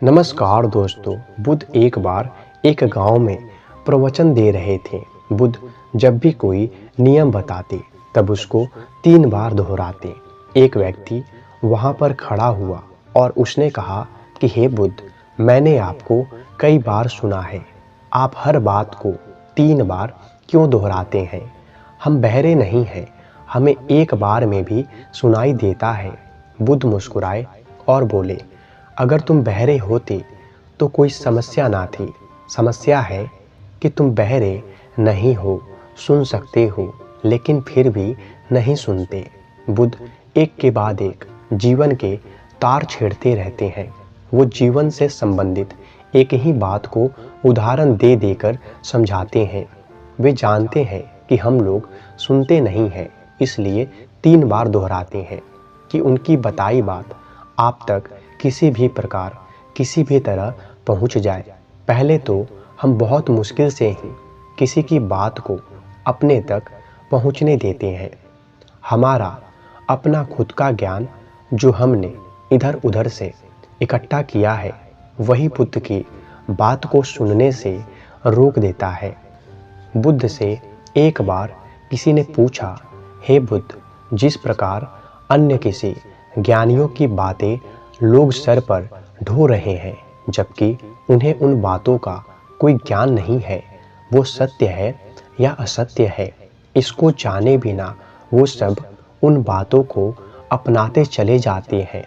नमस्कार दोस्तों। बुद्ध एक बार एक गांव में प्रवचन दे रहे थे। बुद्ध जब भी कोई नियम बताते तब उसको 3 बार दोहराते। एक व्यक्ति वहां पर खड़ा हुआ और उसने कहा कि हे बुद्ध, मैंने आपको कई बार सुना है, आप हर बात को 3 बार क्यों दोहराते हैं? हम बहरे नहीं हैं, हमें एक बार में भी सुनाई देता है। बुद्ध मुस्कुराए और बोले, अगर तुम बहरे होते तो कोई समस्या ना थी। समस्या है कि तुम बहरे नहीं हो, सुन सकते हो लेकिन फिर भी नहीं सुनते। बुद्ध एक के बाद एक जीवन के तार छेड़ते रहते हैं। वो जीवन से संबंधित एक ही बात को उदाहरण दे देकर समझाते हैं। वे जानते हैं कि हम लोग सुनते नहीं हैं, इसलिए 3 बार दोहराते हैं कि उनकी बताई बात आप तक किसी भी प्रकार, किसी भी तरह पहुंच जाए। पहले तो हम बहुत मुश्किल से ही किसी की बात को अपने तक पहुंचने देते हैं। हमारा अपना खुद का ज्ञान जो हमने इधर उधर से इकट्ठा किया है, वही बुद्ध की बात को सुनने से रोक देता है। बुद्ध से एक बार किसी ने पूछा, हे बुद्ध, जिस प्रकार अन्य किसी ज्ञानियों की बातें लोग सर पर ढो रहे हैं जबकि उन्हें उन बातों का कोई ज्ञान नहीं है, वो सत्य है या असत्य है, इसको जाने बिना वो सब उन बातों को अपनाते चले जाते हैं।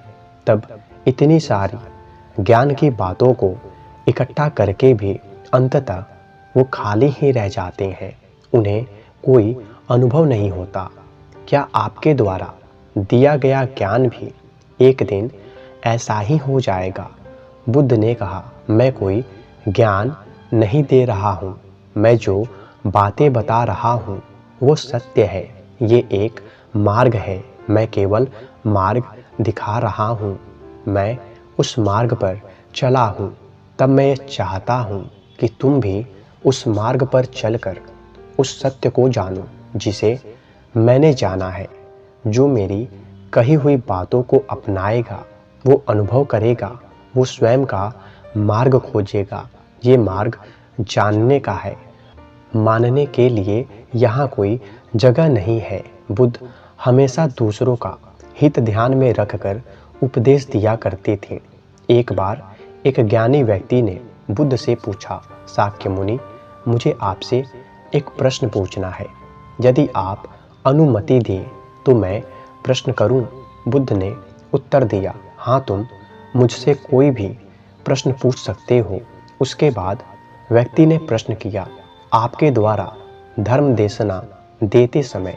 तब इतनी सारी ज्ञान की बातों को इकट्ठा करके भी अंततः वो खाली ही रह जाते हैं, उन्हें कोई अनुभव नहीं होता। क्या आपके द्वारा दिया गया ज्ञान भी एक दिन ऐसा ही हो जाएगा? बुद्ध ने कहा, मैं कोई ज्ञान नहीं दे रहा हूँ, मैं जो बातें बता रहा हूँ वो सत्य है। ये एक मार्ग है, मैं केवल मार्ग दिखा रहा हूँ, मैं उस मार्ग पर चला हूँ। तब मैं चाहता हूँ कि तुम भी उस मार्ग पर चलकर उस सत्य को जानो जिसे मैंने जाना है। जो मेरी कही हुई बातों को अपनाएगा वो अनुभव करेगा, वो स्वयं का मार्ग खोजेगा। ये मार्ग जानने का है, मानने के लिए यहाँ कोई जगह नहीं है। बुद्ध हमेशा दूसरों का हित ध्यान में रखकर उपदेश दिया करते थे। एक बार एक ज्ञानी व्यक्ति ने बुद्ध से पूछा, शाक्य मुनि, मुझे आपसे एक प्रश्न पूछना है, यदि आप अनुमति दें तो मैं प्रश्न करूं? बुद्ध ने उत्तर दिया, हाँ, तुम मुझसे कोई भी प्रश्न पूछ सकते हो। उसके बाद व्यक्ति ने प्रश्न किया, आपके द्वारा धर्म देशना देते समय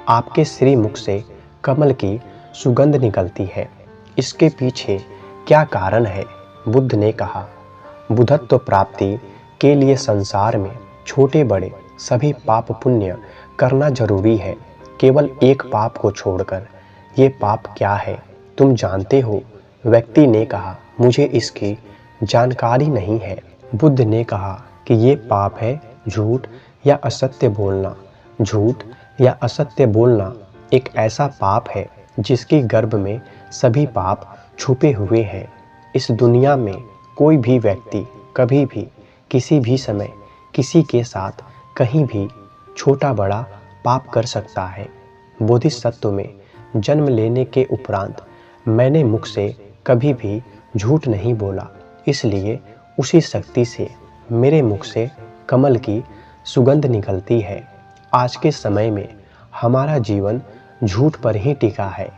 आपके श्रीमुख से कमल की सुगंध निकलती है, इसके पीछे क्या कारण है? बुद्ध ने कहा, बुद्धत्व प्राप्ति के लिए संसार में छोटे बड़े सभी पाप पुण्य करना जरूरी है, केवल एक पाप को छोड़कर। ये पाप क्या है तुम जानते हो? व्यक्ति ने कहा, मुझे इसकी जानकारी नहीं है। बुद्ध ने कहा कि ये पाप है झूठ या असत्य बोलना। झूठ या असत्य बोलना एक ऐसा पाप है जिसके गर्भ में सभी पाप छुपे हुए हैं। इस दुनिया में कोई भी व्यक्ति कभी भी किसी भी समय किसी के साथ कहीं भी छोटा बड़ा पाप कर सकता है। बोधिसत्व में जन्म लेने के उपरांत मैंने मुख से कभी भी झूठ नहीं बोला, इसलिए उसी शक्ति से मेरे मुख से कमल की सुगंध निकलती है। आज के समय में हमारा जीवन झूठ पर ही टिका है।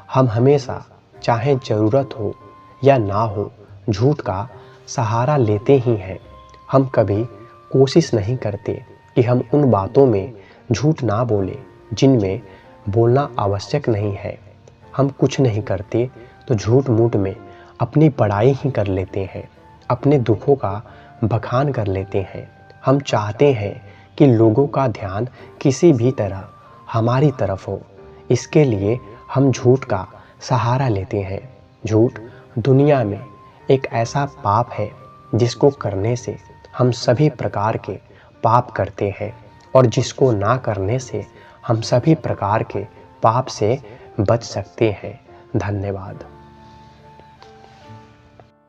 हम हमेशा, चाहे ज़रूरत हो या ना हो, झूठ का सहारा लेते ही हैं। हम कभी कोशिश नहीं करते कि हम उन बातों में झूठ ना बोलें जिनमें बोलना आवश्यक नहीं है। हम कुछ नहीं करते तो झूठ मूठ में अपनी बड़ाई ही कर लेते हैं, अपने दुखों का बखान कर लेते हैं। हम चाहते हैं कि लोगों का ध्यान किसी भी तरह हमारी तरफ हो, इसके लिए हम झूठ का सहारा लेते हैं। झूठ दुनिया में एक ऐसा पाप है जिसको करने से हम सभी प्रकार के पाप करते हैं और जिसको ना करने से हम सभी प्रकार के पाप से बच सकते हैं। धन्यवाद।